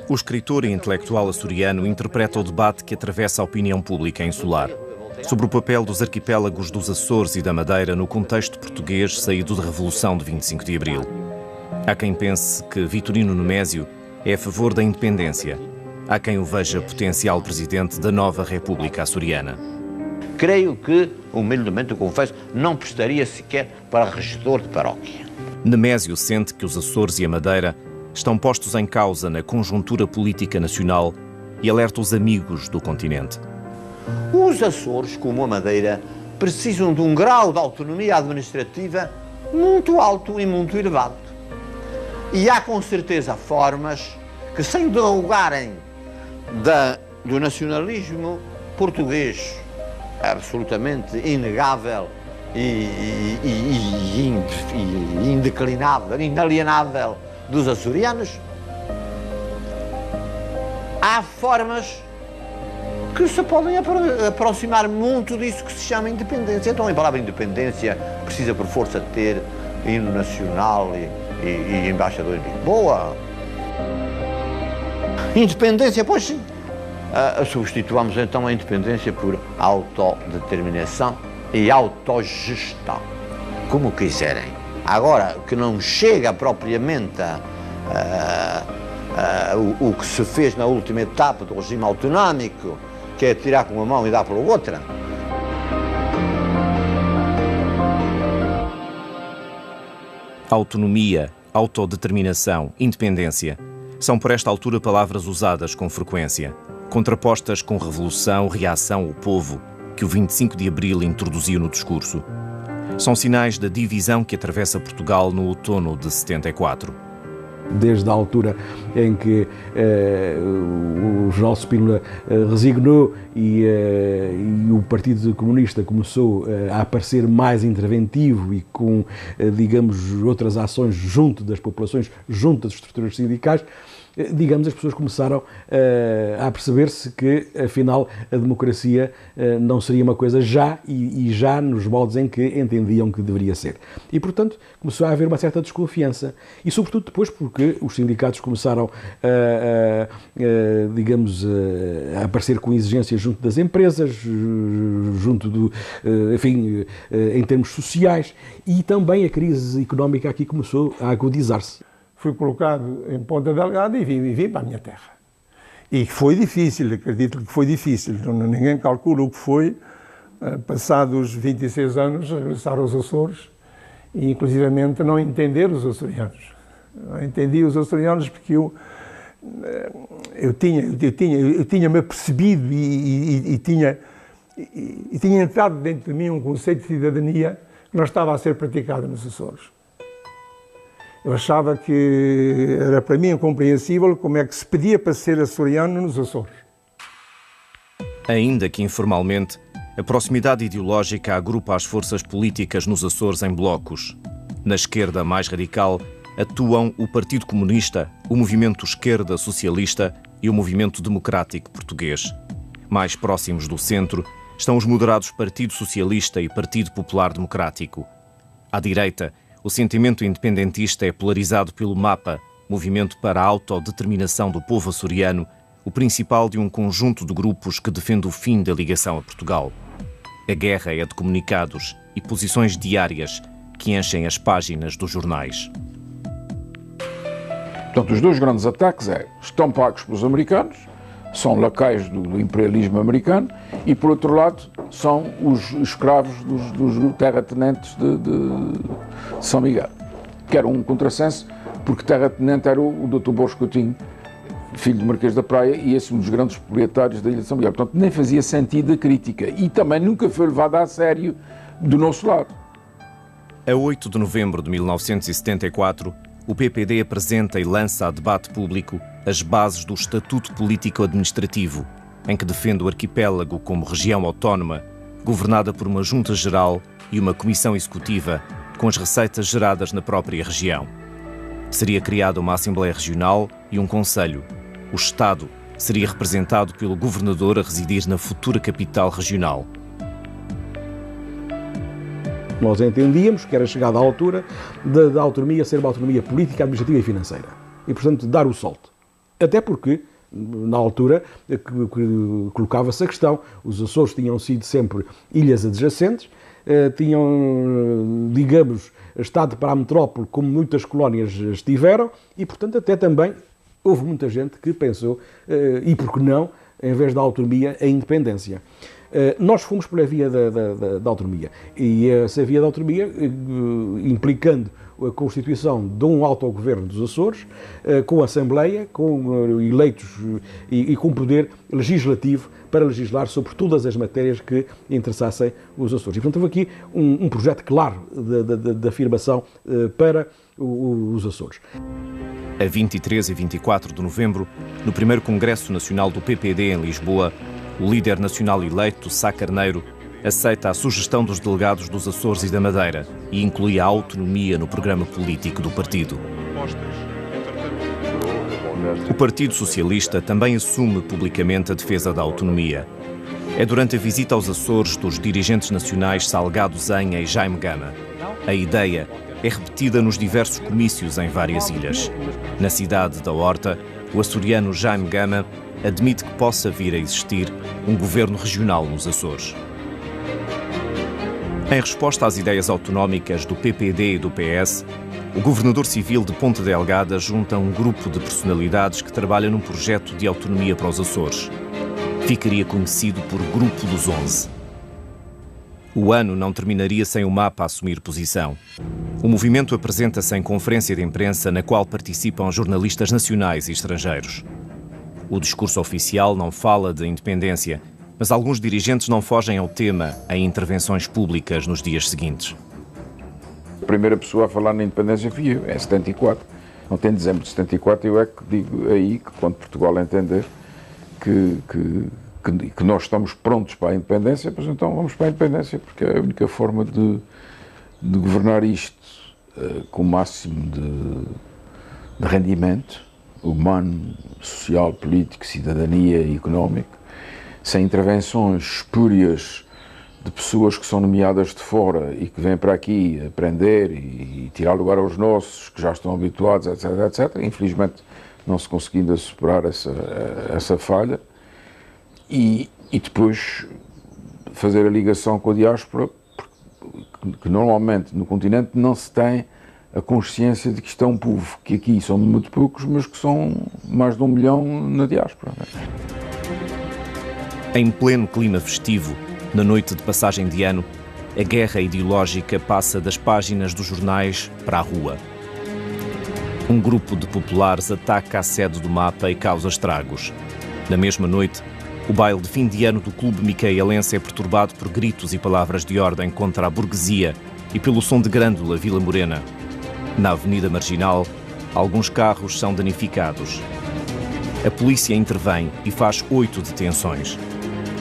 O escritor e intelectual açoriano interpreta o debate que atravessa a opinião pública insular sobre o papel dos arquipélagos dos Açores e da Madeira no contexto português saído da Revolução de 25 de Abril. Há quem pense que Vitorino Nemésio é a favor da independência. Há quem o veja potencial presidente da nova República Açoriana. Creio que, humildemente, confesso, não prestaria sequer para regedor de paróquia. Nemésio sente que os Açores e a Madeira estão postos em causa na conjuntura política nacional e alerta os amigos do continente. Os Açores, como a Madeira, precisam de um grau de autonomia administrativa muito alto e muito elevado. E há com certeza formas que, sem derrogarem do nacionalismo português, absolutamente inegável e indeclinável, inalienável dos açorianos, há formas que se podem aproximar muito disso que se chama independência. Então, a palavra independência precisa por força ter hino nacional e embaixador em Lisboa. Independência, pois sim. Substituamos então a independência por autodeterminação e autogestão, como quiserem. Agora, que não chega propriamente o que se fez na última etapa do regime autonómico, que é tirar com uma mão e dar pela outra. Autonomia, autodeterminação, independência são por esta altura palavras usadas com frequência, contrapostas com revolução, reação ao povo, que o 25 de Abril introduziu no discurso. São sinais da divisão que atravessa Portugal no outono de 74. Desde a altura em que o General Spínola resignou e o Partido Comunista começou a aparecer mais interventivo e com, digamos, outras ações junto das populações, junto das estruturas sindicais, digamos, as pessoas começaram a perceber-se que, afinal, a democracia não seria uma coisa já e já nos moldes em que entendiam que deveria ser. E, portanto, começou a haver uma certa desconfiança. E, sobretudo, depois porque os sindicatos começaram digamos, a aparecer com exigências junto das empresas, junto enfim, em termos sociais, e também a crise económica aqui começou a agudizar-se. Fui colocado em Ponta Delgada e vim para a minha terra. E foi difícil, acredito que foi difícil. Ninguém calcula o que foi, passados 26 anos, regressar aos Açores e, inclusivamente, não entender os açorianos. Não entendi os açorianos porque eu tinha-me apercebido e tinha entrado dentro de mim um conceito de cidadania que não estava a ser praticado nos Açores. Eu achava que era para mim incompreensível como é que se pedia para ser açoriano nos Açores. Ainda que informalmente, a proximidade ideológica agrupa as forças políticas nos Açores em blocos. Na esquerda mais radical atuam o Partido Comunista, o Movimento Esquerda Socialista e o Movimento Democrático Português. Mais próximos do centro estão os moderados Partido Socialista e Partido Popular Democrático. À direita, o sentimento independentista é polarizado pelo MAPA, Movimento para a Autodeterminação do Povo Açoriano, o principal de um conjunto de grupos que defende o fim da ligação a Portugal. A guerra é de comunicados e posições diárias que enchem as páginas dos jornais. Portanto, os dois grandes ataques estão pagos pelos americanos, são lacaios do imperialismo americano e, por outro lado, são os escravos dos terratenentes de São Miguel, que era um contrassenso, porque terratenente era o Dr. Borges Coutinho, filho do Marquês da Praia, e esse um dos grandes proprietários da ilha de São Miguel. Portanto, nem fazia sentido a crítica e também nunca foi levada a sério do nosso lado. A 8 de novembro de 1974, o PPD apresenta e lança a debate público as bases do Estatuto Político-Administrativo, em que defende o arquipélago como região autónoma, governada por uma junta geral e uma comissão executiva, com as receitas geradas na própria região. Seria criada uma Assembleia Regional e um Conselho. O Estado seria representado pelo governador a residir na futura capital regional. Nós entendíamos que era chegada a altura da autonomia ser uma autonomia política, administrativa e financeira. E, portanto, dar o salto. Até porque, na altura, colocava-se a questão, os Açores tinham sido sempre ilhas adjacentes, tinham, digamos, estado para a metrópole como muitas colónias estiveram e, portanto, até também houve muita gente que pensou, e por que não, em vez da autonomia, a independência. Nós fomos pela via da autonomia e essa via da autonomia implicando a constituição de um autogoverno dos Açores, com Assembleia, com eleitos e com poder legislativo para legislar sobre todas as matérias que interessassem os Açores. E, portanto, houve aqui um projeto claro de afirmação para os Açores. A 23 e 24 de novembro, no primeiro Congresso Nacional do PPD em Lisboa, o líder nacional eleito, Sá Carneiro, aceita a sugestão dos delegados dos Açores e da Madeira e inclui a autonomia no programa político do partido. O Partido Socialista também assume publicamente a defesa da autonomia. É durante a visita aos Açores dos dirigentes nacionais Salgado Zenha e Jaime Gama. A ideia é repetida nos diversos comícios em várias ilhas. Na cidade da Horta, o açoriano Jaime Gama admite que possa vir a existir um governo regional nos Açores. Em resposta às ideias autonómicas do PPD e do PS, o governador civil de Ponta Delgada junta um grupo de personalidades que trabalha num projeto de autonomia para os Açores. Ficaria conhecido por Grupo dos 11. O ano não terminaria sem o MAPA assumir posição. O movimento apresenta-se em conferência de imprensa na qual participam jornalistas nacionais e estrangeiros. O discurso oficial não fala de independência, mas alguns dirigentes não fogem ao tema em intervenções públicas nos dias seguintes. A primeira pessoa a falar na independência fui eu, em 74. Ontem, em dezembro de 74, eu é que digo aí que quando Portugal entender que nós estamos prontos para a independência, pois então vamos para a independência, porque é a única forma de governar isto com o máximo de rendimento humano, social, político, cidadania e económico, sem intervenções espúrias de pessoas que são nomeadas de fora e que vêm para aqui aprender e tirar lugar aos nossos, que já estão habituados, etc, etc. Infelizmente não se conseguindo superar essa falha. E depois fazer a ligação com a diáspora, que normalmente no continente não se tem a consciência de que isto é um povo, que aqui são muito poucos, mas que são mais de 1 milhão na diáspora. Em pleno clima festivo, na noite de passagem de ano, a guerra ideológica passa das páginas dos jornais para a rua. Um grupo de populares ataca a sede do MAPA e causa estragos. Na mesma noite, o baile de fim de ano do Clube Micaelense é perturbado por gritos e palavras de ordem contra a burguesia e pelo som de Grândola Vila Morena. Na Avenida Marginal, alguns carros são danificados. A polícia intervém e faz 8 detenções.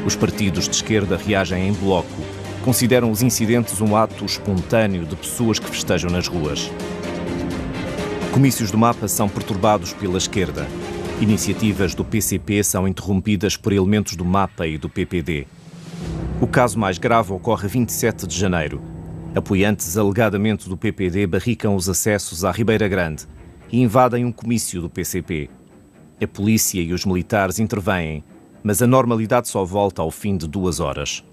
Os partidos de esquerda reagem em bloco. Consideram os incidentes um ato espontâneo de pessoas que festejam nas ruas. Comícios do MAPA são perturbados pela esquerda. Iniciativas do PCP são interrompidas por elementos do MAPA e do PPD. O caso mais grave ocorre a 27 de janeiro. Apoiantes alegadamente do PPD barricam os acessos à Ribeira Grande e invadem um comício do PCP. A polícia e os militares intervêm, mas a normalidade só volta ao fim de 2 horas.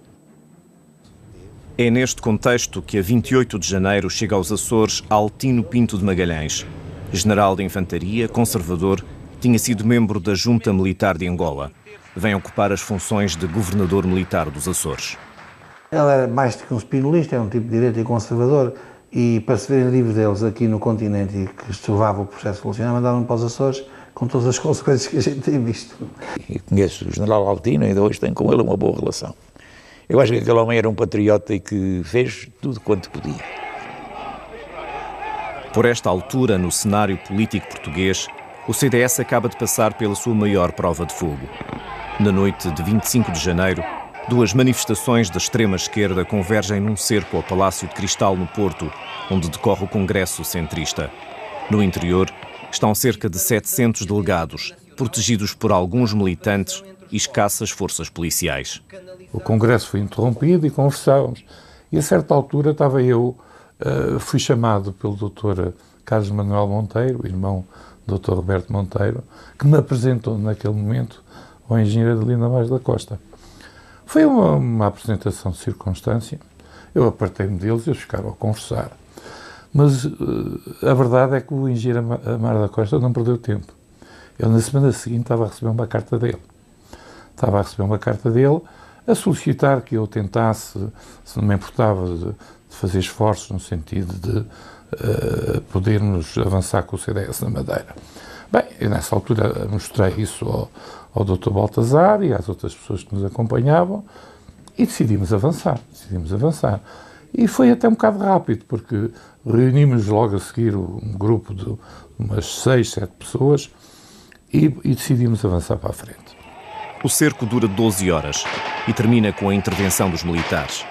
É neste contexto que a 28 de janeiro chega aos Açores Altino Pinto de Magalhães. General de Infantaria, conservador, tinha sido membro da Junta Militar de Angola. Vem ocupar as funções de governador militar dos Açores. Ele era mais do que um spinolista, era um tipo de direita e conservador, e para se verem livres deles aqui no continente e que estuvava o processo revolucionário, mandaram-me para os Açores com todas as consequências que a gente tem visto. Eu conheço o general Altino e ainda hoje tenho com ele uma boa relação. Eu acho que aquele homem era um patriota e que fez tudo quanto podia. Por esta altura, no cenário político português, o CDS acaba de passar pela sua maior prova de fogo. Na noite de 25 de janeiro, 2 manifestações da extrema-esquerda convergem num cerco ao Palácio de Cristal, no Porto, onde decorre o Congresso Centrista. No interior, estão cerca de 700 delegados, protegidos por alguns militantes e escassas forças policiais. O Congresso foi interrompido e conversávamos. E a certa altura fui chamado pelo Dr. Carlos Manuel Monteiro, irmão Dr. Roberto Monteiro, que me apresentou naquele momento ao engenheiro Adelino Vaz da Costa. Foi uma apresentação de circunstância, eu apartei-me deles e eles ficaram a conversar. Mas a verdade é que o engenheiro Amar da Costa não perdeu tempo. Eu, na semana seguinte, estava a receber uma carta dele. A solicitar que eu tentasse, se não me importava, de fazer esforços no sentido de podermos avançar com o CDS na Madeira. Bem, eu nessa altura mostrei isso ao Dr. Baltazar e às outras pessoas que nos acompanhavam e decidimos avançar. E foi até um bocado rápido, porque reunimos logo a seguir um grupo de umas 6, 7 pessoas e decidimos avançar para a frente. O cerco dura 12 horas e termina com a intervenção dos militares.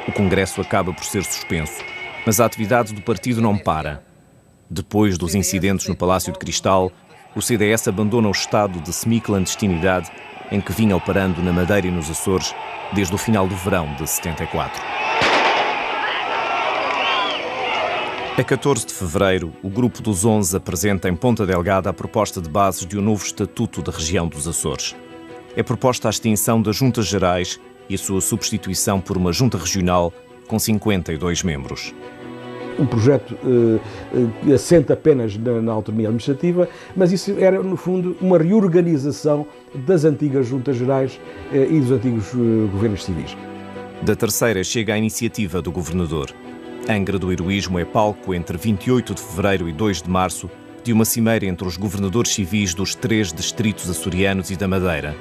O Congresso acaba por ser suspenso, mas a atividade do partido não para. Depois dos incidentes no Palácio de Cristal, o CDS abandona o estado de semiclandestinidade em que vinha operando na Madeira e nos Açores desde o final do verão de 74. A 14 de fevereiro, o Grupo dos 11 apresenta em Ponta Delgada a proposta de bases de um novo Estatuto da região dos Açores. É proposta a extinção das Juntas Gerais e a sua substituição por uma Junta Regional com 52 membros. Um projeto que assenta apenas na autonomia administrativa, mas isso era, no fundo, uma reorganização das antigas Juntas Gerais e dos antigos governos civis. Da terceira chega a iniciativa do Governador. Angra do Heroísmo é palco entre 28 de fevereiro e 2 de março de uma cimeira entre os governadores civis dos 3 distritos açorianos e da Madeira.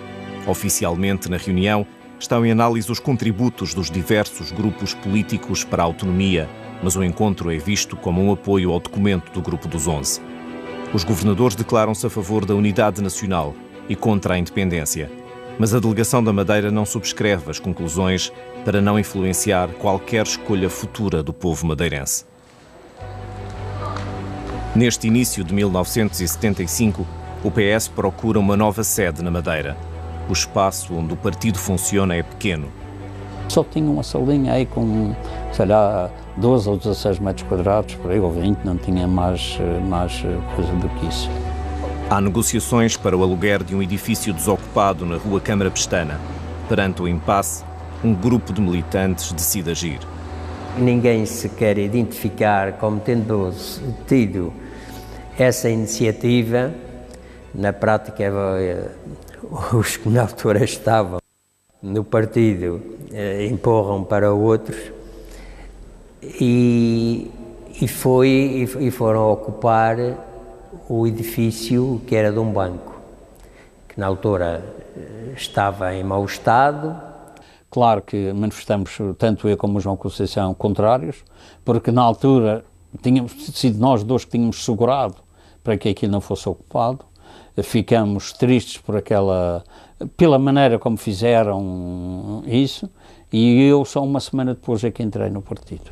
Oficialmente, na reunião, estão em análise os contributos dos diversos grupos políticos para a autonomia, mas o encontro é visto como um apoio ao documento do Grupo dos 11. Os governadores declaram-se a favor da unidade nacional e contra a independência, mas a delegação da Madeira não subscreve as conclusões para não influenciar qualquer escolha futura do povo madeirense. Neste início de 1975, o PS procura uma nova sede na Madeira. O espaço onde o partido funciona é pequeno. Só tinha uma salinha aí com, sei lá, 12 ou 16 metros quadrados, por aí, ou 20, não tinha mais coisa do que isso. Há negociações para o aluguer de um edifício desocupado na rua Câmara Pestana. Perante o impasse, um grupo de militantes decide agir. Ninguém se quer identificar como tendo tido essa iniciativa. Na prática, os que na altura estavam no partido empurram para outros e foram ocupar o edifício que era de um banco, que na altura estava em mau estado. Claro que manifestamos, tanto eu como o João Conceição, contrários, porque na altura tínhamos sido nós dois que tínhamos segurado para que aquilo não fosse ocupado. Ficamos tristes pela maneira como fizeram isso, e eu só uma semana depois é que entrei no partido,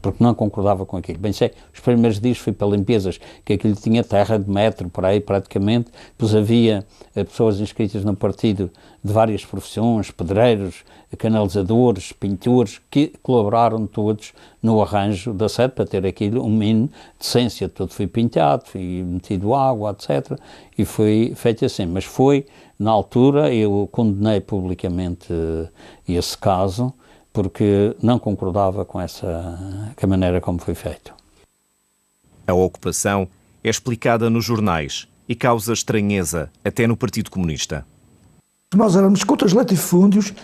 porque não concordava com aquilo. Bem sei, os primeiros dias fui para limpezas, que aquilo tinha terra de metro, por aí praticamente, pois havia pessoas inscritas no partido de várias profissões, pedreiros, canalizadores, pintores, que colaboraram todos no arranjo da sede para ter aquilo, um mínimo de decência. Tudo foi pintado, foi metido água, etc. E foi feito assim. Mas foi, na altura, eu condenei publicamente esse caso, porque não concordava com a maneira como foi feito. A ocupação é explicada nos jornais e causa estranheza até no Partido Comunista. Nós éramos contra os latifúndios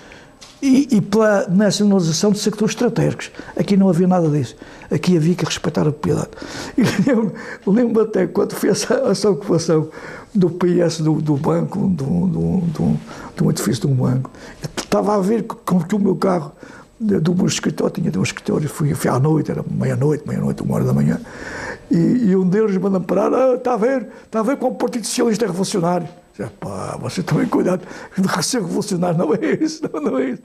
e pela nacionalização de sectores estratégicos. Aqui não havia nada disso. Aqui havia que respeitar a propriedade. E eu lembro até quando foi essa ocupação do PS do banco, de um edifício de um banco. Eu estava a ver como que o meu carro do meu escritório, tinha de um escritório, fui à noite, era meia-noite, 1h da manhã, e um deles manda-me parar, está a ver como o Partido Socialista é revolucionário. Pá, você também cuidado de ser revolucionário, não é isso, não é isso.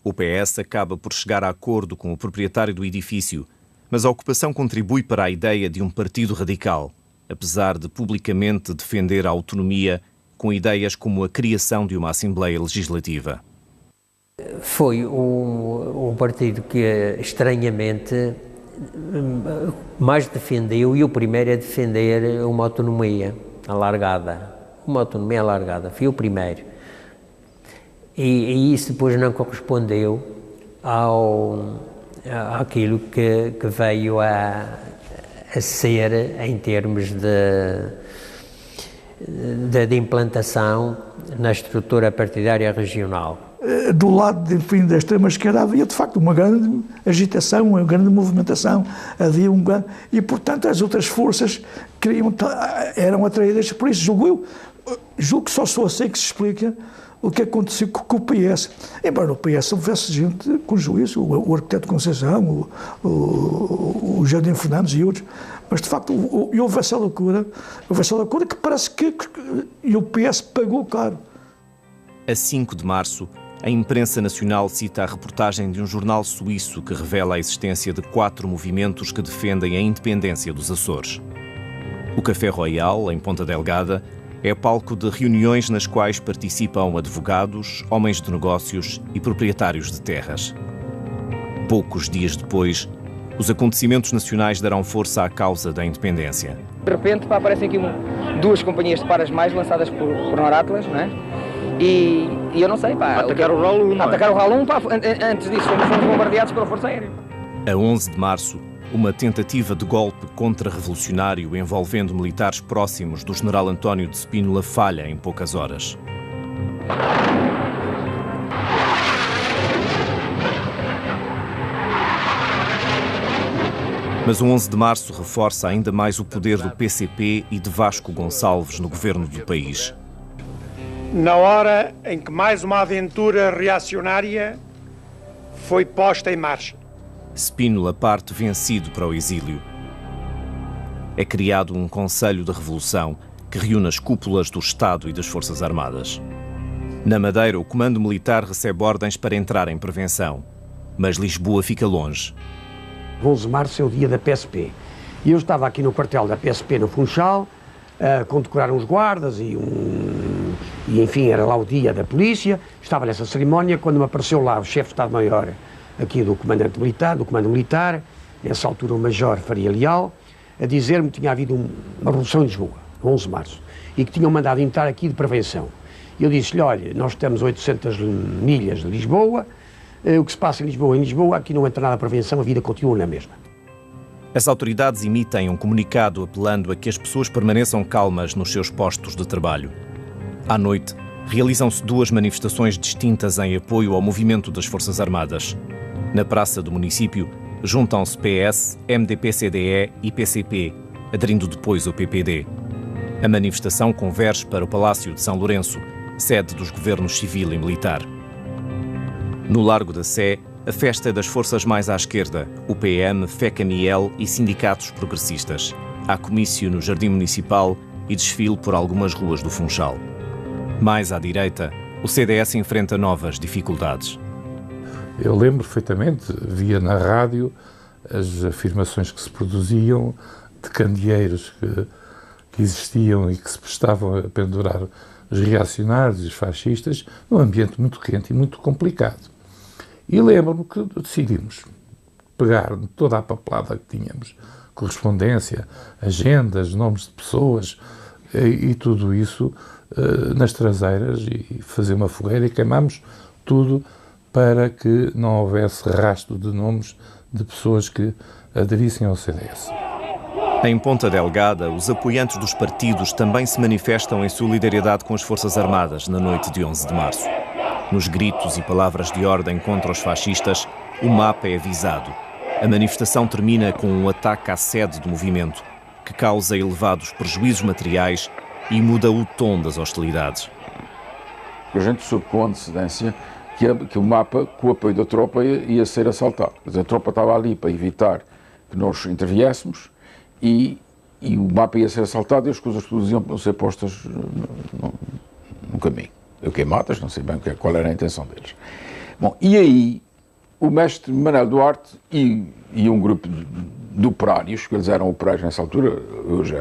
O PS acaba por chegar a acordo com o proprietário do edifício, mas a ocupação contribui para a ideia de um partido radical, apesar de publicamente defender a autonomia com ideias como a criação de uma Assembleia Legislativa. Foi um partido que, estranhamente, mais defendeu, e o primeiro a defender uma autonomia alargada. Uma autonomia alargada, foi o primeiro. E isso depois não correspondeu àquilo que veio a ser em termos de implantação na estrutura partidária regional. Do lado, enfim, da extrema-esquerda havia, de facto, uma grande agitação, uma grande movimentação, havia um grande... E, portanto, as outras forças eram atraídas por isso. Julgo que só assim que se explica o que aconteceu com o PS. Embora no PS houvesse gente com juízo, o arquiteto Conceição, o Jardim Fernandes e outros, mas de facto houve essa loucura que parece que o PS pagou caro. A 5 de março, a imprensa nacional cita a reportagem de um jornal suíço que revela a existência de 4 movimentos que defendem a independência dos Açores. O Café Royal, em Ponta Delgada, é palco de reuniões nas quais participam advogados, homens de negócios e proprietários de terras. Poucos dias depois, os acontecimentos nacionais darão força à causa da independência. De repente aparecem aqui 2 companhias de paras mais lançadas por Noratlas, não é? E eu não sei, atacar o RAL 1, não é? Atacar o RAL 1, antes disso fomos bombardeados pela Força Aérea. A 11 de março, uma tentativa de golpe contra-revolucionário envolvendo militares próximos do general António de Spínola falha em poucas horas. Mas o 11 de março reforça ainda mais o poder do PCP e de Vasco Gonçalves no governo do país. Na hora em que mais uma aventura reacionária foi posta em marcha. Spínola parte vencido para o exílio. É criado um Conselho de Revolução que reúne as cúpulas do Estado e das Forças Armadas. Na Madeira, o comando militar recebe ordens para entrar em prevenção, mas Lisboa fica longe. 11 de março é o dia da PSP. E eu estava aqui no quartel da PSP no Funchal, a condecorar uns guardas e enfim, era lá o dia da polícia. Estava nessa cerimónia quando me apareceu lá o chefe de Estado-Maior aqui do comandante militar, do comando militar, nessa altura o Major Faria Leal, a dizer-me que tinha havido uma revolução em Lisboa, 11 de março, e que tinham mandado entrar aqui de prevenção. E eu disse-lhe, olha, nós temos 800 milhas de Lisboa, o que se passa em Lisboa, aqui não entra nada de prevenção, a vida continua na mesma. As autoridades emitem um comunicado apelando a que as pessoas permaneçam calmas nos seus postos de trabalho. À noite, realizam-se 2 manifestações distintas em apoio ao movimento das Forças Armadas. Na praça do município, juntam-se PS, MDP-CDE e PCP, aderindo depois ao PPD. A manifestação converge para o Palácio de São Lourenço, sede dos governos civil e militar. No Largo da Sé, a festa é das forças mais à esquerda, o PM, FECAMIEL e sindicatos progressistas. Há comício no Jardim Municipal e desfile por algumas ruas do Funchal. Mais à direita, o CDS enfrenta novas dificuldades. Eu lembro perfeitamente, via na rádio as afirmações que se produziam de candeeiros que existiam e que se prestavam a pendurar os reacionários e os fascistas num ambiente muito quente e muito complicado. E lembro-me que decidimos pegar toda a papelada que tínhamos, correspondência, agendas, nomes de pessoas e tudo isso nas traseiras e fazer uma fogueira e queimámos tudo para que não houvesse rastro de nomes de pessoas que aderissem ao CDS. Em Ponta Delgada, os apoiantes dos partidos também se manifestam em solidariedade com as Forças Armadas na noite de 11 de março. Nos gritos e palavras de ordem contra os fascistas, o MAP é avisado. A manifestação termina com um ataque à sede do movimento, que causa elevados prejuízos materiais e muda o tom das hostilidades. A gente soube com antecedência que o mapa, com o apoio da tropa, ia ser assaltado. Mas a tropa estava ali para evitar que nós interviéssemos e o mapa ia ser assaltado e as coisas todas iam ser postas no caminho. Eu queimadas, não sei bem qual era a intenção deles. Bom, e aí o mestre Manuel Duarte e um grupo de operários, que eles eram operários nessa altura, hoje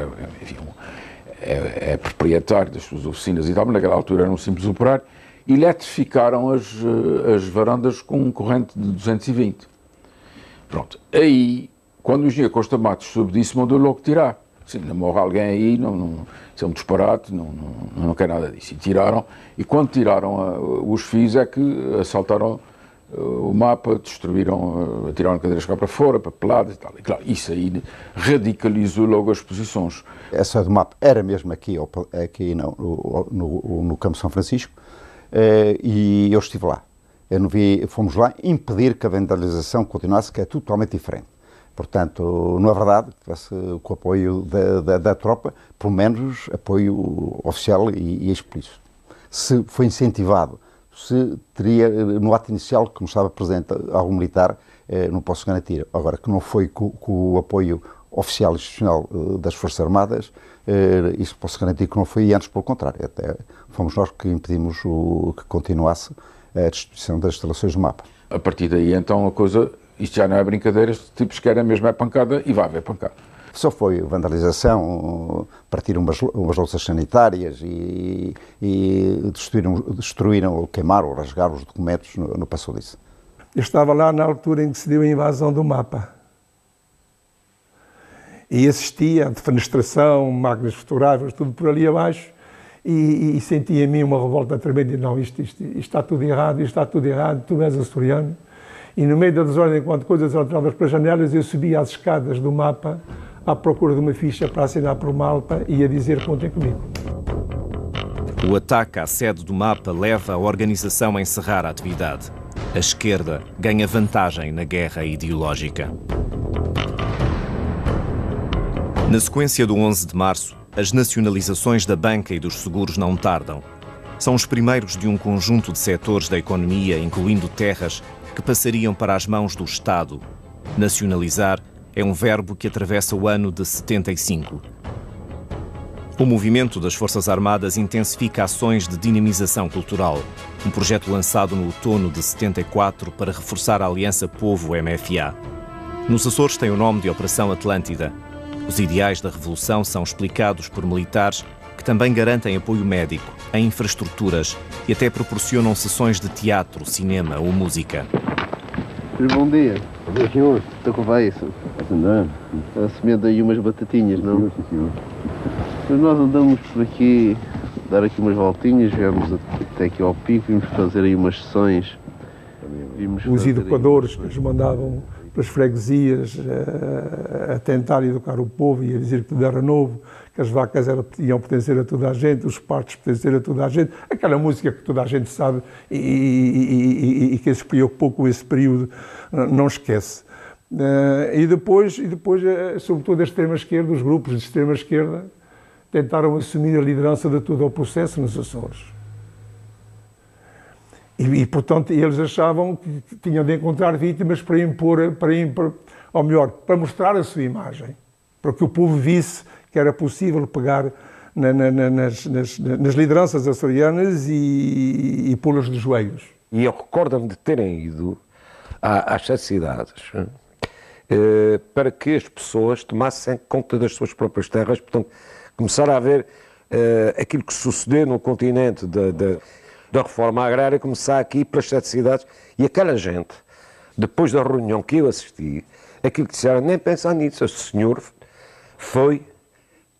é proprietário das suas oficinas e tal, mas naquela altura era um simples operário, eletrificaram as varandas com um corrente de 220. Pronto, aí Quando o engenheiro Costa Matos soube disso, mandou logo tirar. Se ainda morre alguém aí, isso é um disparate, não quer nada disso. E tiraram, e quando tiraram os fios é que assaltaram o mapa, destruíram, tiraram cadeiras cá para fora, papeladas e tal. E claro, isso aí radicalizou logo as posições. Essa do mapa era mesmo aqui no Campo São Francisco, e eu estive lá. Fomos lá impedir que a vandalização continuasse, que é totalmente diferente. Portanto, não é verdade que tivesse com o apoio da tropa, pelo menos apoio oficial e explícito. Se foi incentivado, se teria no ato inicial, como estava presente algum militar, não posso garantir. Agora, que não foi com o apoio oficial e institucional das Forças Armadas, isso posso garantir que não foi, e antes pelo contrário. Até fomos nós que impedimos que continuasse a destruição das instalações do mapa. A partir daí, então, a coisa... Isto já não é brincadeira, este tipo se quer a mesma pancada e vai haver pancada. Só foi vandalização, partir umas louças sanitárias e destruíram ou queimaram ou rasgaram os documentos no passadiço. Eu estava lá na altura em que se deu a invasão do mapa. E assistia a defenestração, máquinas fotográficas, tudo por ali abaixo, e sentia em mim uma revolta tremenda. Não, isto está tudo errado, tu és açoriano. E no meio da desordem, enquanto coisas eram tiradas pelas janelas, eu subia as escadas do mapa à procura de uma ficha para assinar por mapa e a dizer: contem comigo. O ataque à sede do mapa leva a organização a encerrar a atividade. A esquerda ganha vantagem na guerra ideológica. Na sequência do 11 de março, as nacionalizações da banca e dos seguros não tardam. São os primeiros de um conjunto de setores da economia, incluindo terras, que passariam para as mãos do Estado. Nacionalizar é um verbo que atravessa o ano de 75. O movimento das Forças Armadas intensifica ações de dinamização cultural, um projeto lançado no outono de 74 para reforçar a aliança Povo-MFA. Nos Açores tem o nome de Operação Atlântida. Os ideais da Revolução são explicados por militares que também garantem apoio médico, em infraestruturas e até proporcionam sessões de teatro, cinema ou música. Bom dia. Bom dia, senhor. Estou com vai isso? Está andando. Está semeando aí umas batatinhas, não? Sim, senhor. Mas nós andamos por aqui, dar aqui umas voltinhas, viemos até aqui ao pico, vimos fazer aí umas sessões. Os educadores que nos mandavam para as freguesias a tentar educar o povo e a dizer que tudo era novo, que as vacas iam pertencer a toda a gente, os partos pertencer a toda a gente, aquela música que toda a gente sabe e que se preocupou com esse período, não esquece. E depois, sobretudo a extrema-esquerda, os grupos de extrema-esquerda, tentaram assumir a liderança de todo o processo nos Açores. E, portanto, eles achavam que tinham de encontrar vítimas para ou melhor, para mostrar a sua imagem, para que o povo visse que era possível pegar nas lideranças açorianas e pô-las de joelhos. E eu recordo-me de terem ido às 7 cidades para que as pessoas tomassem conta das suas próprias terras, portanto, começar a ver aquilo que sucedeu no continente da reforma agrária, começar aqui para as 7 cidades, e aquela gente, depois da reunião que eu assisti, aquilo que disseram, nem pensar nisso, esse senhor foi,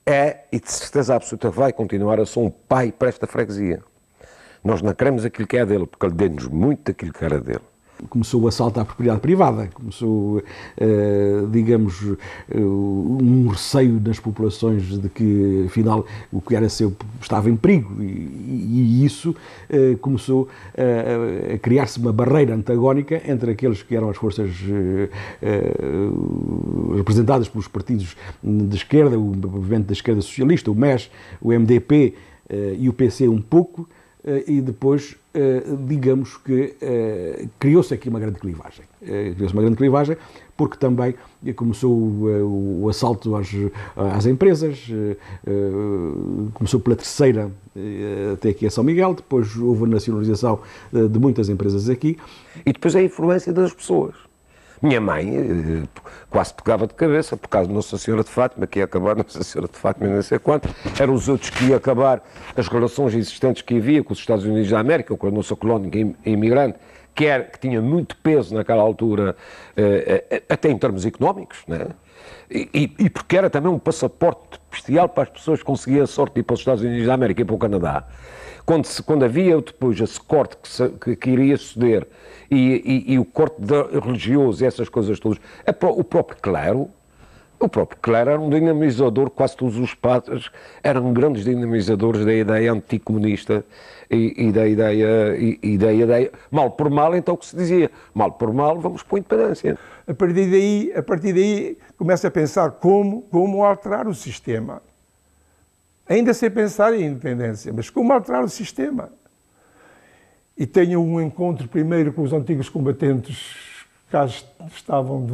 é, e de certeza absoluta vai continuar a ser um pai para esta freguesia. Nós não queremos aquilo que é dele, porque ele deu-nos muito daquilo que era dele. Começou o assalto à propriedade privada, começou, digamos, um receio das populações de que, afinal, o que era seu estava em perigo e isso começou a criar-se uma barreira antagónica entre aqueles que eram as forças representadas pelos partidos de esquerda, o movimento da esquerda socialista, o MES, o MDP e o PC um pouco, e depois, digamos que criou-se aqui uma grande clivagem. Criou-se uma grande clivagem porque também começou o assalto às empresas, começou pela terceira até aqui a São Miguel, depois houve a nacionalização de muitas empresas aqui. E depois a influência das pessoas. Minha mãe quase pegava de cabeça por causa de Nossa Senhora de Fátima, que ia acabar Nossa Senhora de Fátima, não sei quanto. Eram os outros que iam acabar as relações existentes que havia com os Estados Unidos da América, com a nossa colónia imigrante, que tinha muito peso naquela altura, até em termos económicos, né? E porque era também um passaporte especial para as pessoas que conseguiam a sorte de ir para os Estados Unidos da América e para o Canadá. Quando havia depois esse corte que iria suceder e o corte religioso e essas coisas todas, o próprio clero era um dinamizador, quase todos os padres eram grandes dinamizadores da ideia anticomunista e da ideia, mal por mal, então o que se dizia, mal por mal, vamos para a independência. A partir daí começa a pensar como alterar o sistema. Ainda sem pensar em independência, mas como alterar o sistema. E tenho um encontro primeiro com os antigos combatentes que cá estavam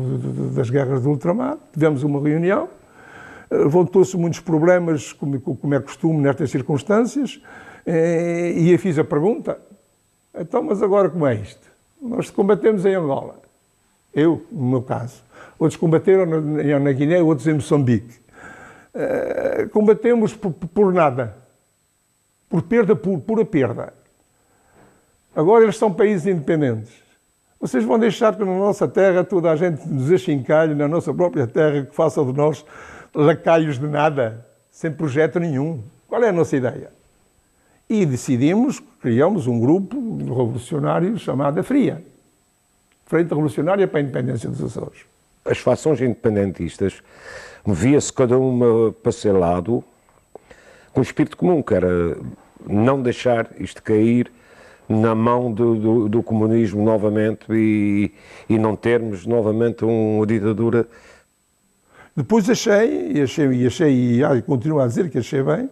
das guerras do ultramar, tivemos uma reunião, levantou-se muitos problemas, como é costume nestas circunstâncias, e eu fiz a pergunta, então, mas agora como é isto? Nós combatemos em Angola, eu, no meu caso, outros combateram na Guiné, outros em Moçambique. Combatemos por nada, por pura perda. Agora eles são países independentes. Vocês vão deixar que na nossa terra toda a gente nos achincalhe, na nossa própria terra, que faça de nós lacaios de nada, sem projeto nenhum. Qual é a nossa ideia? E decidimos, criamos um grupo revolucionário chamado FRIA, Frente Revolucionária para a Independência dos Açores. As fações independentistas movia-se cada uma para seu lado com um espírito comum, que era não deixar isto cair na mão do comunismo novamente e não termos novamente uma ditadura. Depois achei e continuo a dizer que achei bem,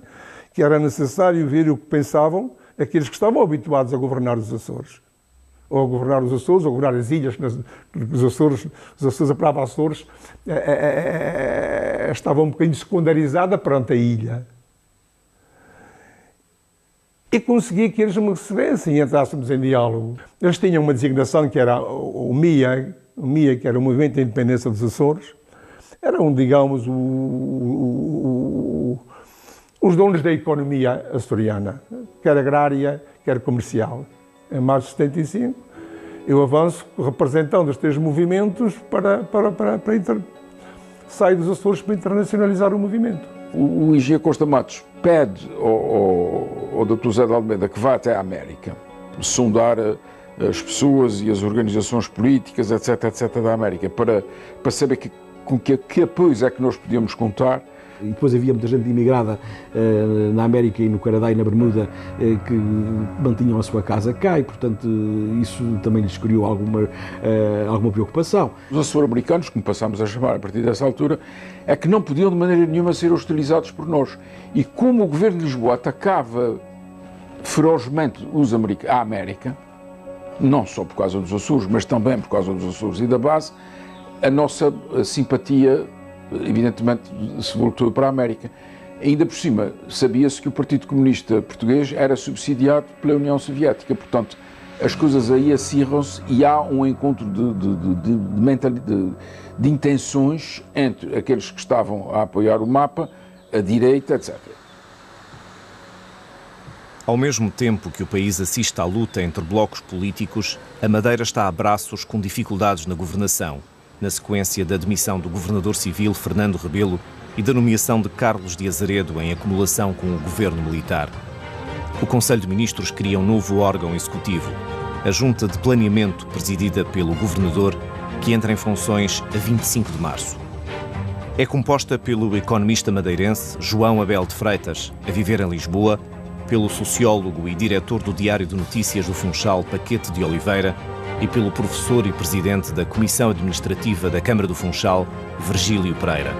que era necessário ver o que pensavam aqueles que estavam habituados a governar os Açores. Ou a governar os Açores, ou a governar as ilhas, os Açores a palavra Açores estava um bocadinho secundarizada perante a ilha. E consegui que eles me recebessem e entrássemos em diálogo. Eles tinham uma designação que era o MIA, que era o Movimento de Independência dos Açores. Eram, digamos, os donos da economia açoriana, quer agrária, quer comercial. Em março de 75, eu avanço representando os três movimentos para sair dos Açores para internacionalizar o movimento. O IG Costa Matos pede ao Dr. José de Almeida que vá até a América, sondar as pessoas e as organizações políticas, etc., da América, para saber com que apoios é que nós podíamos contar. E depois havia muita gente imigrada na América e no Canadá e na Bermuda que mantinham a sua casa cá e, portanto, isso também lhes criou alguma preocupação. Os açorianos, como passámos a chamar a partir dessa altura, é que não podiam de maneira nenhuma ser hostilizados por nós. E como o governo de Lisboa atacava ferozmente a América, não só por causa dos Açores, mas também por causa dos Açores e da base, a nossa simpatia evidentemente se voltou para a América. Ainda por cima, sabia-se que o Partido Comunista Português era subsidiado pela União Soviética, portanto, as coisas aí acirram-se e há um encontro de intenções entre aqueles que estavam a apoiar o MAPA, a direita, etc. Ao mesmo tempo que o país assiste à luta entre blocos políticos, a Madeira está a braços com dificuldades na governação, na sequência da demissão do governador civil Fernando Rebelo e da nomeação de Carlos de Azeredo em acumulação com o governo militar. O Conselho de Ministros cria um novo órgão executivo, a Junta de Planeamento, presidida pelo governador, que entra em funções a 25 de março. É composta pelo economista madeirense João Abel de Freitas, a viver em Lisboa, pelo sociólogo e diretor do Diário de Notícias do Funchal, Paquete de Oliveira, e pelo professor e presidente da Comissão Administrativa da Câmara do Funchal, Virgílio Pereira.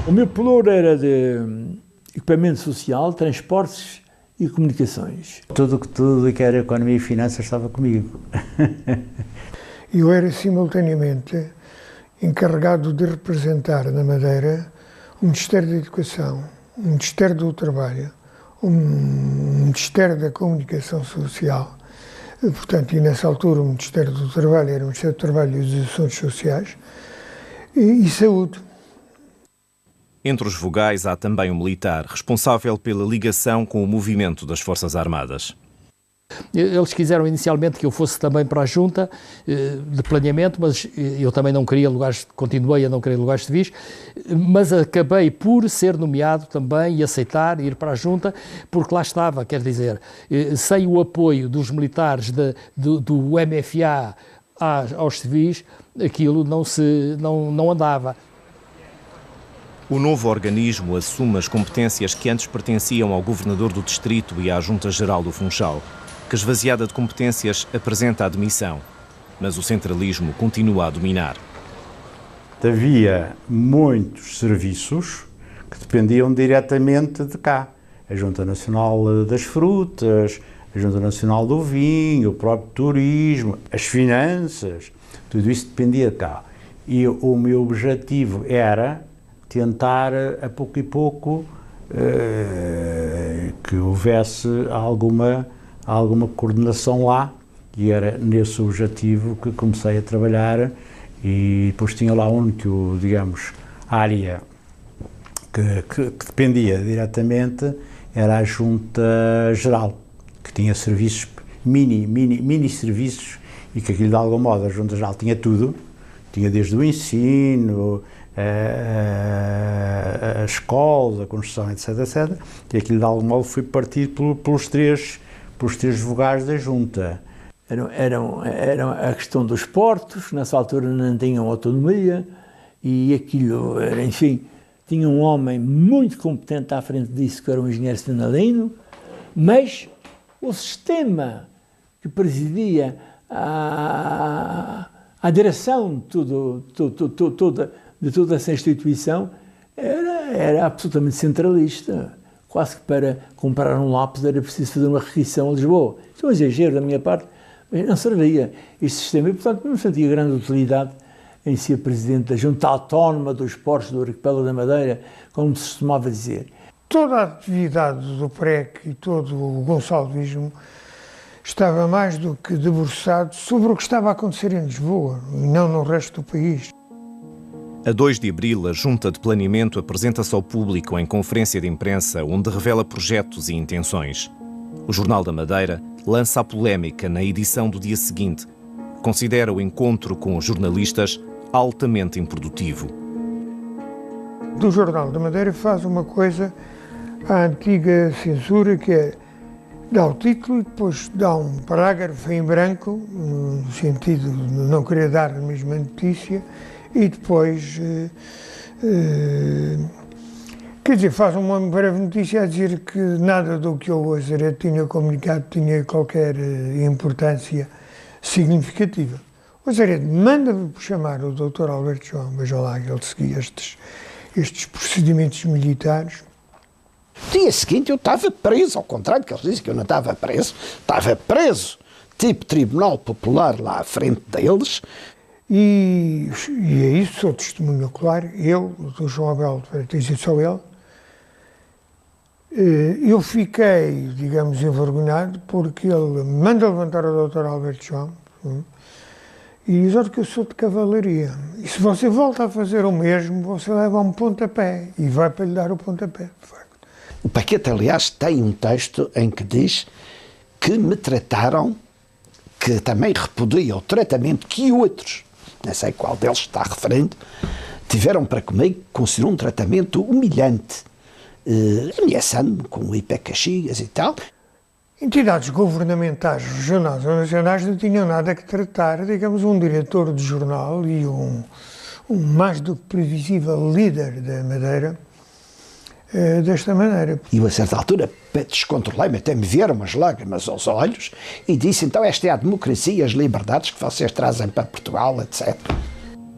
O meu pelouro era de equipamento social, transportes e comunicações. Tudo que era economia e finanças estava comigo. Eu era simultaneamente encarregado de representar na Madeira o Ministério da Educação, o Ministério do Trabalho, o Ministério da Comunicação Social. Portanto, e nessa altura o Ministério do Trabalho era o Ministério do Trabalho e dos Assuntos Sociais e Saúde. Entre os vogais há também um militar, responsável pela ligação com o movimento das Forças Armadas. Eles quiseram inicialmente que eu fosse também para a Junta de Planeamento, mas eu também não queria continuei a não querer lugares civis, mas acabei por ser nomeado também e aceitar ir para a Junta, porque lá estava, quer dizer, sem o apoio dos militares do MFA aos civis, aquilo não andava. O novo organismo assume as competências que antes pertenciam ao governador do distrito e à Junta-Geral do Funchal, que, esvaziada de competências, apresenta a demissão. Mas o centralismo continua a dominar. Havia muitos serviços que dependiam diretamente de cá. A Junta Nacional das Frutas, a Junta Nacional do Vinho, o próprio turismo, as finanças, tudo isso dependia de cá. E o meu objetivo era tentar, a pouco e pouco, que houvesse alguma coordenação lá, e era nesse objetivo que comecei a trabalhar, e depois tinha lá digamos, área que dependia diretamente, era a Junta Geral, que tinha serviços, mini serviços, e que aquilo de algum modo a Junta Geral tinha tudo, tinha desde o ensino, a escola, a construção, etc, e aquilo de algum modo foi partido pelos três vogais da Junta. Era a questão dos portos, nessa altura não tinham autonomia, e aquilo era, enfim, tinha um homem muito competente à frente disso, que era o engenheiro Stenalino, mas o sistema que presidia a direção de toda essa instituição era absolutamente centralista. Quase que para comprar um lápis era preciso fazer uma requisição a Lisboa. Isso é um exagero da minha parte, mas não servia este sistema e, portanto, não sentia grande utilidade em ser presidente da Junta Autónoma dos Portos do Arquipélago da Madeira, como se costumava dizer. Toda a atividade do PREC e todo o gonçalvismo estava mais do que debruçado sobre o que estava a acontecer em Lisboa e não no resto do país. A 2 de abril, a Junta de Planeamento apresenta-se ao público em conferência de imprensa, onde revela projetos e intenções. O Jornal da Madeira lança a polémica na edição do dia seguinte. Considera o encontro com os jornalistas altamente improdutivo. Do Jornal da Madeira faz uma coisa à antiga censura, que é dá o título e depois dá um parágrafo em branco, no sentido de não querer dar a mesma notícia, e depois, quer dizer, faz uma breve notícia a dizer que nada do que o Azaredo tinha comunicado tinha qualquer importância significativa. O Azaredo manda chamar o Dr. Alberto João, veja lá que ele seguia estes procedimentos militares. No dia seguinte eu estava preso, ao contrário que eles dizem que eu não estava preso, tipo Tribunal Popular lá à frente deles. E é isso, sou testemunho ocular, eu, o João Abel de Freitas e só ele, eu fiquei, digamos, envergonhado porque ele manda levantar o Dr. Alberto João e diz que eu sou de cavalaria. E se você volta a fazer o mesmo, você leva um pontapé e vai para lhe dar o pontapé, de facto. O Paquete, aliás, tem um texto em que diz que me trataram, que também repudia o tratamento que outros, não sei qual deles está referente, tiveram para comigo, considerou um tratamento humilhante, ameaçando-me com o hipercaxigas e tal. Entidades governamentais, regionais ou nacionais não tinham nada que tratar, digamos, um diretor de jornal e um mais do que previsível líder da Madeira, desta maneira. E eu, a certa altura, descontrolei-me, até me vieram umas lágrimas aos olhos e disse, então esta é a democracia e as liberdades que vocês trazem para Portugal, etc.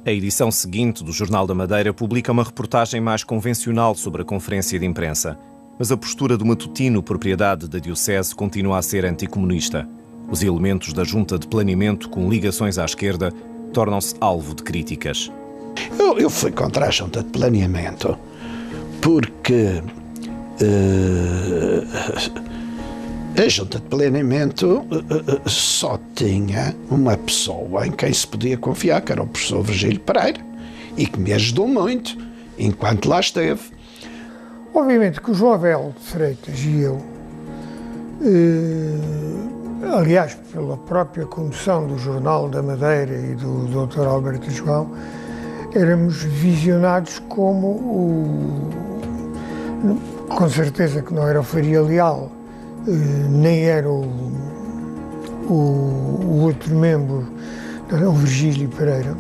A edição seguinte do Jornal da Madeira publica uma reportagem mais convencional sobre a conferência de imprensa. Mas a postura do matutino, propriedade da Diocese, continua a ser anticomunista. Os elementos da Junta de Planeamento, com ligações à esquerda, tornam-se alvo de críticas. Eu fui contra a Junta de Planeamento porque a Junta de Planeamento só tinha uma pessoa em quem se podia confiar, que era o professor Virgílio Pereira, e que me ajudou muito enquanto lá esteve. Obviamente que o João Abel de Freitas e eu aliás, pela própria condução do Jornal da Madeira e do Dr. Alberto João, éramos visionados como com certeza que não era o Faria Leal, nem era o outro membro, o Virgílio Pereira.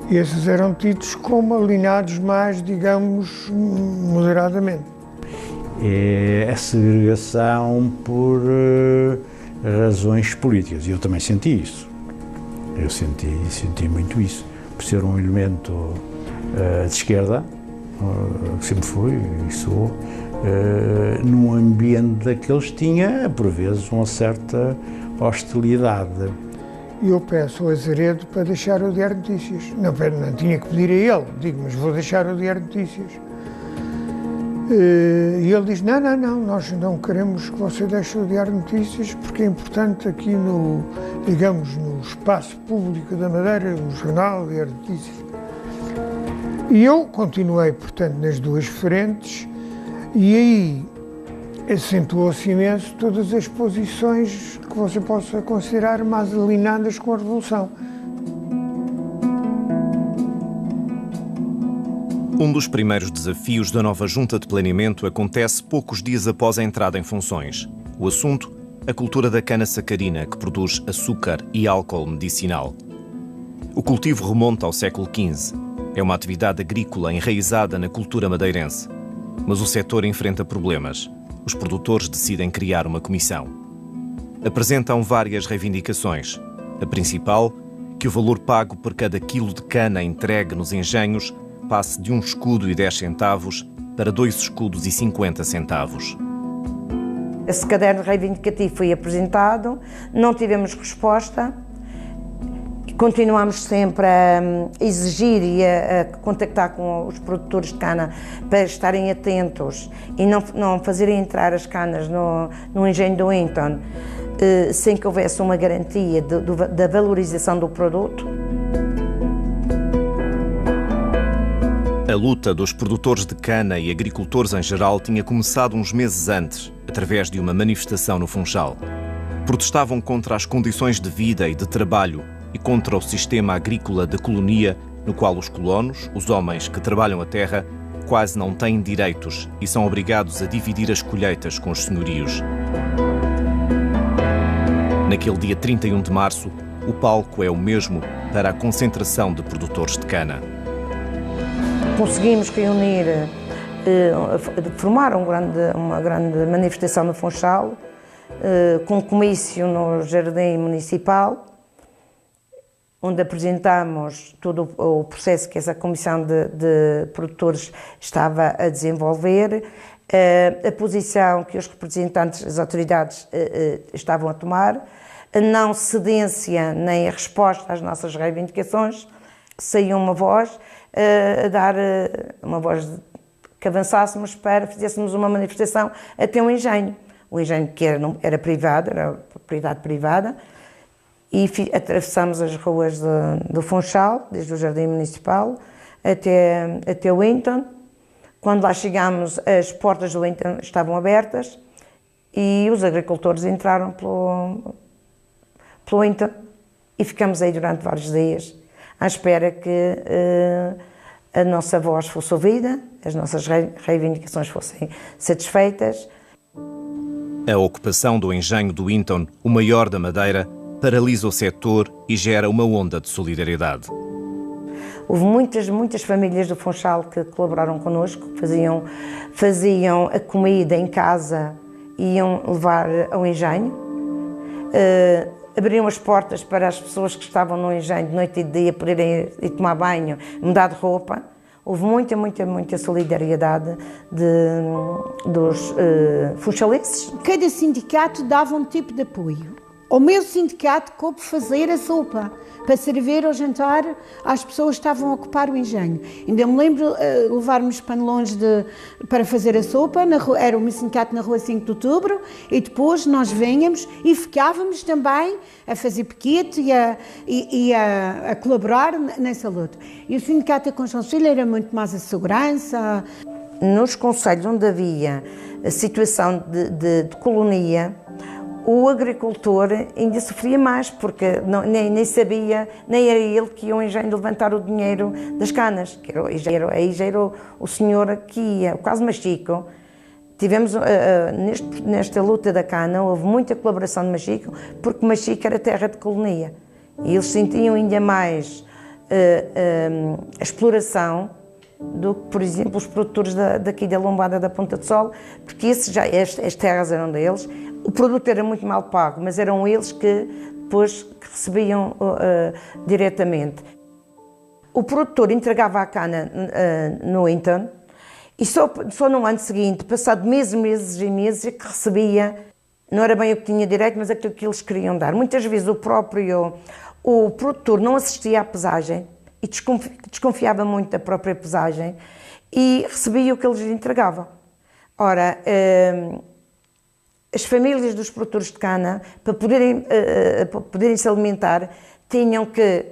Esses eram tidos como alinhados mais, digamos, moderadamente. É a segregação por razões políticas, e eu também senti isso. Eu senti muito isso, por ser um elemento de esquerda, que sempre fui e sou, num ambiente daqueles tinha, por vezes, uma certa hostilidade. E eu peço ao Azeredo para deixar o Diário de Notícias. Não tinha que pedir a ele, digo, mas vou deixar o Diário de Notícias. E ele diz, não, nós não queremos que você deixe o Diário de Notícias porque é importante aqui no espaço público da Madeira, o jornal, o Diário de Notícias. E eu continuei, portanto, nas duas frentes e aí acentuou-se imenso todas as posições que você possa considerar mais alinhadas com a Revolução. Um dos primeiros desafios da nova Junta de Planeamento acontece poucos dias após a entrada em funções. O assunto, a cultura da cana-sacarina, que produz açúcar e álcool medicinal. O cultivo remonta ao século XV. É uma atividade agrícola enraizada na cultura madeirense. Mas o setor enfrenta problemas. Os produtores decidem criar uma comissão. Apresentam várias reivindicações. A principal, que o valor pago por cada quilo de cana entregue nos engenhos passe de 1 escudo e 10 centavos para 2 escudos e 50 centavos. Esse caderno reivindicativo foi apresentado, não tivemos resposta. Continuamos sempre a exigir e a contactar com os produtores de cana para estarem atentos e não fazerem entrar as canas no engenho do Winton sem que houvesse uma garantia da valorização do produto. A luta dos produtores de cana e agricultores em geral tinha começado uns meses antes, através de uma manifestação no Funchal. Protestavam contra as condições de vida e de trabalho e contra o sistema agrícola da colonia, no qual os colonos, os homens que trabalham a terra, quase não têm direitos e são obrigados a dividir as colheitas com os senhorios. Naquele dia 31 de março, o palco é o mesmo para a concentração de produtores de cana. Conseguimos reunir, formar uma grande manifestação no Funchal, com comício no Jardim Municipal, onde apresentamos todo o processo que essa comissão de produtores estava a desenvolver, a posição que os representantes das autoridades estavam a tomar, a não cedência nem a resposta às nossas reivindicações. Saiu uma voz a dar uma voz que avançássemos para fizéssemos uma manifestação até um engenho. O engenho que era privado, era propriedade privada, e atravessamos as ruas do Funchal, desde o Jardim Municipal até o Winton. Quando lá chegámos, as portas do Winton estavam abertas e os agricultores entraram pelo Winton e ficamos aí durante vários dias à espera que a nossa voz fosse ouvida, as nossas reivindicações fossem satisfeitas. A ocupação do engenho do Winton, o maior da Madeira, paralisa o setor e gera uma onda de solidariedade. Houve muitas famílias do Funchal que colaboraram connosco, faziam a comida em casa e iam levar ao engenho. Abriam as portas para as pessoas que estavam no engenho de noite e de dia poderem ir tomar banho, mudar de roupa. Houve muita solidariedade dos funchalenses. Cada sindicato dava um tipo de apoio. O meu sindicato coube fazer a sopa para servir ao jantar às pessoas que estavam a ocupar o engenho. Ainda me lembro de levarmos panelões para fazer a sopa, era o meu sindicato na rua 5 de Outubro, e depois nós vinhamos e ficávamos também a fazer piquete e a colaborar nessa luta. E o sindicato da Construção era muito mais a segurança. Nos concelhos onde havia a situação de colonia, o agricultor ainda sofria mais, porque nem sabia, nem era ele que ia ao engenho levantar o dinheiro das canas, que aí já era o senhor que ia, o caso Machico. Tivemos, nesta luta da cana, houve muita colaboração de Machico, porque Machico era terra de colonia, e eles sentiam ainda mais a exploração do que, por exemplo, os produtores daqui da Lombada da Ponta do Sol, porque as terras eram deles, o produto era muito mal pago, mas eram eles que depois recebiam diretamente. O produtor entregava a cana no Inton, e só no ano seguinte, passado meses e meses, é que recebia, não era bem o que tinha direito, mas aquilo que eles queriam dar. Muitas vezes o produtor não assistia à pesagem e desconfiava muito da própria pesagem e recebia o que eles lhe entregavam. Ora, as famílias dos produtores de cana, para poderem se alimentar, tinham que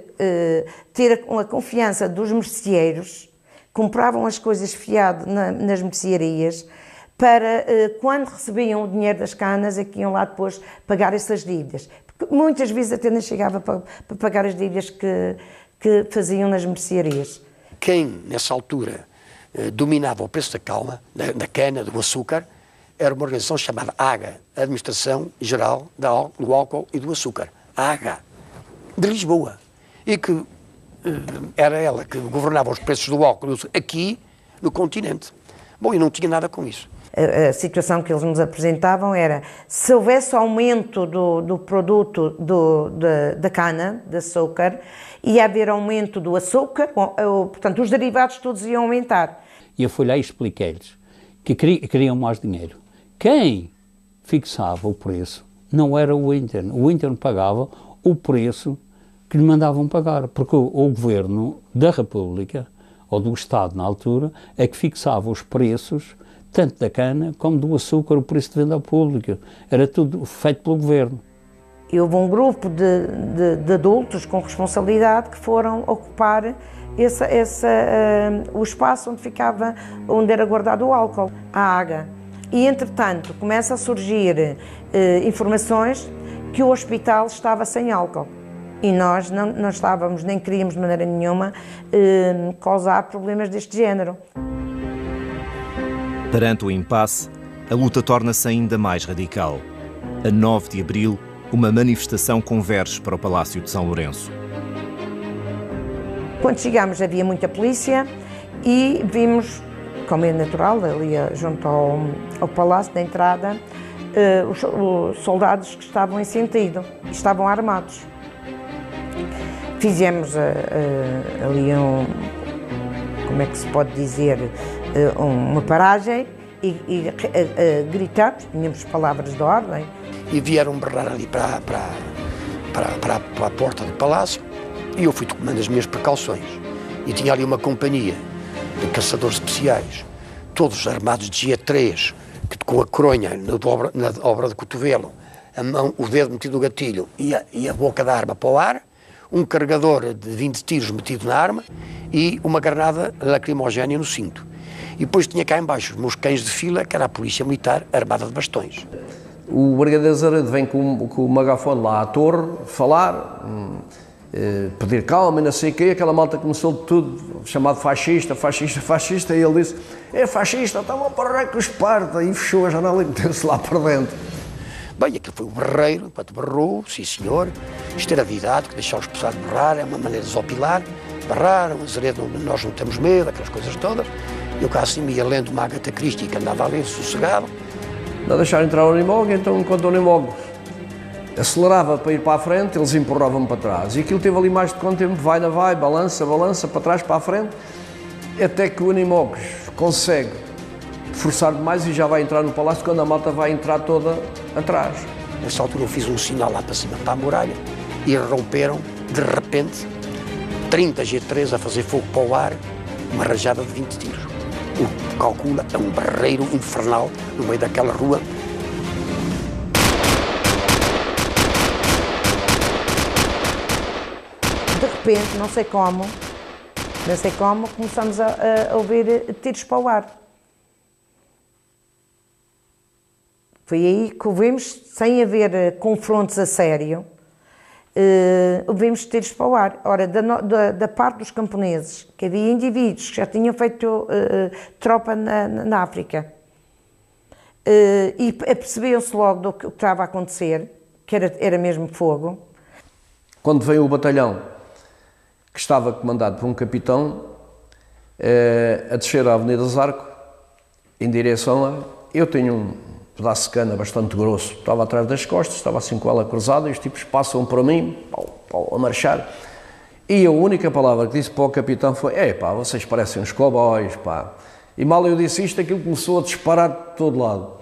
ter a confiança dos merceeiros, compravam as coisas fiado nas mercearias, para quando recebiam o dinheiro das canas, é que iam lá depois pagar essas dívidas. Porque muitas vezes até não chegava para pagar as dívidas que faziam nas mercearias. Quem, nessa altura, dominava o preço da cana, do açúcar, era uma organização chamada AGA, Administração Geral do Álcool e do Açúcar, a AGA, de Lisboa, e que era ela que governava os preços do álcool aqui no continente. Bom, e não tinha nada com isso. A situação que eles nos apresentavam era, se houvesse aumento do produto da cana, de açúcar, ia haver aumento do açúcar, portanto, os derivados todos iam aumentar. E eu fui lá e expliquei-lhes que queriam mais dinheiro. Quem fixava o preço não era o Inter pagava o preço que lhe mandavam pagar, porque o Governo da República, ou do Estado na altura, é que fixava os preços, tanto da cana como do açúcar, o preço de venda ao público. Era tudo feito pelo Governo. E houve um grupo de adultos com responsabilidade que foram ocupar o espaço onde era guardado o álcool, a AGA. E, entretanto, começa a surgir informações que o hospital estava sem álcool. E nós não estávamos, nem queríamos de maneira nenhuma causar problemas deste género. Perante o impasse, a luta torna-se ainda mais radical. A 9 de abril, uma manifestação converge para o Palácio de São Lourenço. Quando chegámos havia muita polícia e vimos, como é natural, ali junto ao Palácio da entrada, os soldados que estavam em sentido, estavam armados. Fizemos ali como é que se pode dizer, uma paragem e gritamos, tínhamos palavras de ordem. E vieram berrar ali para a porta do palácio e eu fui tomando as minhas precauções. E tinha ali uma companhia de caçadores especiais, todos armados de G3, com a coronha na obra de cotovelo, a mão, o dedo metido no gatilho e a boca da arma para o ar, um carregador de 20 tiros metido na arma e uma granada lacrimogénea no cinto. E depois tinha cá embaixo os meus cães de fila, que era a polícia militar armada de bastões. O Brigadeiro Azeredo vem com o megafone lá à torre, falar, pedir calma e não sei o quê, aquela malta começou de tudo, chamado fascista, e ele disse, é fascista, estava a parar com os parta, e fechou a janela e meteu-se lá para dentro. Bem, aquilo foi o berreiro, enquanto berrou, sim senhor, isto era didático, deixar os pessoas berrar, é uma maneira de desopilar, berraram, Azeredo, nós não temos medo, aquelas coisas todas, e eu cá assim me ia lendo uma Agatha Christie, que andava ali sossegado. Não deixaram entrar o Unimog, então enquanto o Unimog acelerava para ir para a frente, eles empurravam-me para trás, e aquilo teve ali mais de quanto tempo, vai, balança, para trás, para a frente, até que o Unimog consegue forçar demais e já vai entrar no palácio quando a malta vai entrar toda atrás. Nessa altura eu fiz um sinal lá para cima, para a muralha, e romperam, de repente, 30 G3 a fazer fogo para o ar, uma rajada de 20 tiros. O calcula é um barreiro infernal no meio daquela rua. De repente, não sei como, começamos a ouvir tiros para o ar. Foi aí que ouvimos, sem haver confrontos a sério, ouvimos tiros para o ar. Ora, da parte dos camponeses, que havia indivíduos que já tinham feito tropa na África, e percebiam-se logo do que estava a acontecer, que era mesmo fogo. Quando veio o batalhão, que estava comandado por um capitão, a descer a Avenida Zarco, em direção a... Eu tenho um pedaço de cana bastante grosso, estava atrás das costas, estava assim com ela cruzada, e os tipos passam para mim, a marchar, e a única palavra que disse para o capitão foi: pá, vocês parecem uns cowboys, pá. E mal eu disse isto, aquilo começou a disparar de todo lado.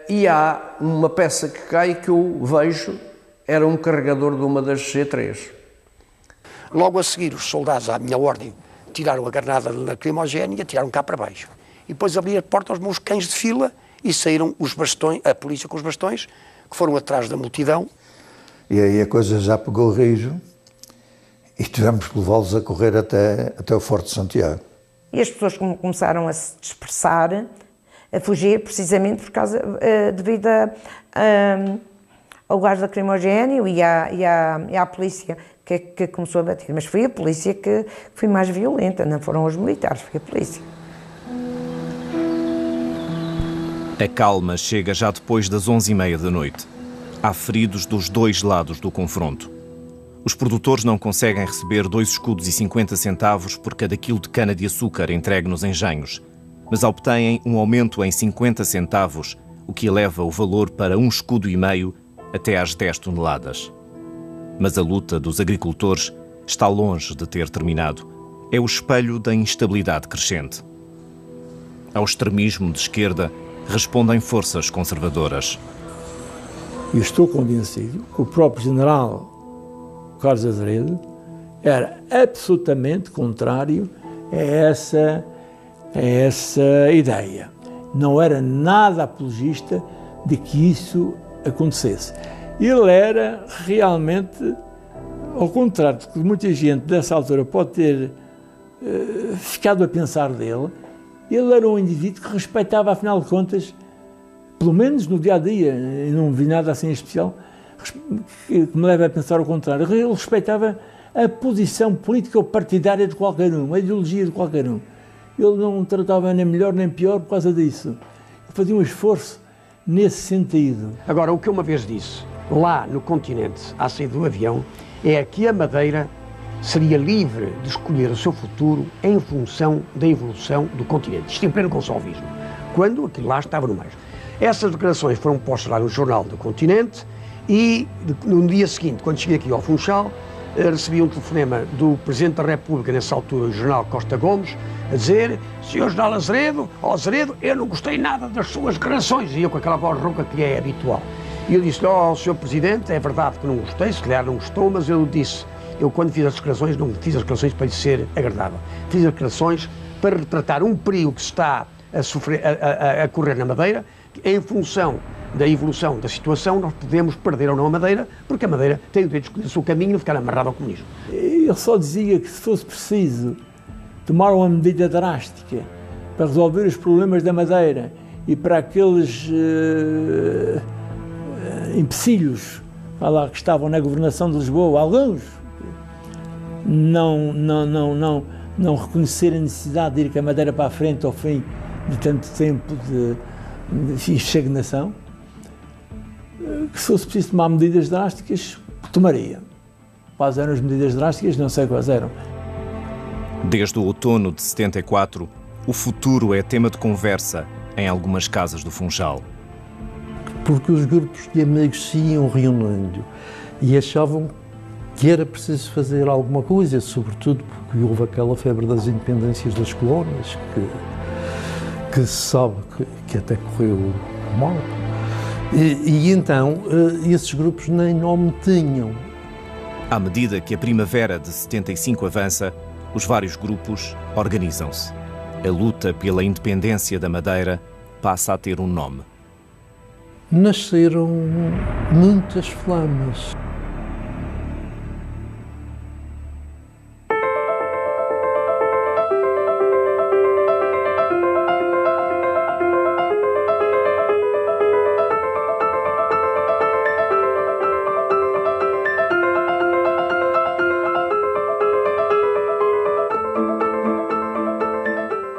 E há uma peça que cai que eu vejo, era um carregador de uma das G3. Logo a seguir, os soldados, à minha ordem, tiraram a granada lacrimogénea e tiraram cá para baixo. E depois abri a porta aos meus cães de fila e saíram os bastões, a polícia com os bastões, que foram atrás da multidão. E aí a coisa já pegou rijo e tivemos que levá-los a correr até o Forte de Santiago. E as pessoas começaram a se dispersar, a fugir, precisamente por causa, devido ao gás lacrimogéneo e à polícia que começou a bater. Mas foi a polícia que foi mais violenta, não foram os militares, foi a polícia. A calma chega já depois das 11h30 da noite. Há feridos dos dois lados do confronto. Os produtores não conseguem receber 2 escudos e 50 centavos por cada quilo de cana-de-açúcar entregue nos engenhos, mas obtêm um aumento em 50 centavos, o que eleva o valor para 1,5 escudo até às 10 toneladas. Mas a luta dos agricultores está longe de ter terminado. É o espelho da instabilidade crescente. Ao extremismo de esquerda respondem forças conservadoras. Eu estou convencido que o próprio general Carlos Azeredo era absolutamente contrário a essa ideia. Não era nada apologista de que isso acontecesse. Ele era realmente, ao contrário do que muita gente dessa altura pode ter ficado a pensar dele, ele era um indivíduo que respeitava, afinal de contas, pelo menos no dia-a-dia, não vi nada assim especial, que me leva a pensar o contrário. Ele respeitava a posição política ou partidária de qualquer um, a ideologia de qualquer um. Ele não tratava nem melhor nem pior por causa disso. Ele fazia um esforço nesse sentido. Agora, o que eu uma vez disse, lá no continente, à saída do avião, é que a Madeira seria livre de escolher o seu futuro em função da evolução do continente. Isto em pleno gonçalvismo, quando aquilo lá estava no meio. Essas declarações foram postas lá no Jornal do Continente e no dia seguinte, quando cheguei aqui ao Funchal, recebi um telefonema do Presidente da República, nessa altura, o General Costa Gomes, a dizer: Sr. General Azeredo, eu não gostei nada das suas declarações. E eu com aquela voz rouca que é habitual. E eu disse: Sr. Presidente, é verdade que não gostei, se calhar não gostou, mas eu disse, eu quando fiz as declarações, não fiz as declarações para lhe ser agradável. Fiz as declarações para retratar um perigo que se está a correr na Madeira. Em função da evolução da situação, nós podemos perder ou não a Madeira, porque a Madeira tem o direito de escolher o seu caminho e ficar amarrado ao comunismo. Ele só dizia que se fosse preciso tomar uma medida drástica para resolver os problemas da Madeira e para aqueles empecilhos que estavam na governação de Lisboa, alguns não reconhecer a necessidade de ir com a Madeira para a frente ao fim de tanto tempo de estagnação, que se fosse preciso tomar medidas drásticas, tomaria. Quais eram as medidas drásticas? Não sei quais eram. Desde o outono de 74, o futuro é tema de conversa em algumas casas do Funchal. Porque os grupos de amigos se iam reunindo e achavam que era preciso fazer alguma coisa, sobretudo porque houve aquela febre das independências das colónias, que se sabe que até correu mal. E então esses grupos nem nome tinham. À medida que a primavera de 75 avança, os vários grupos organizam-se. A luta pela independência da Madeira passa a ter um nome. Nasceram muitas flamas.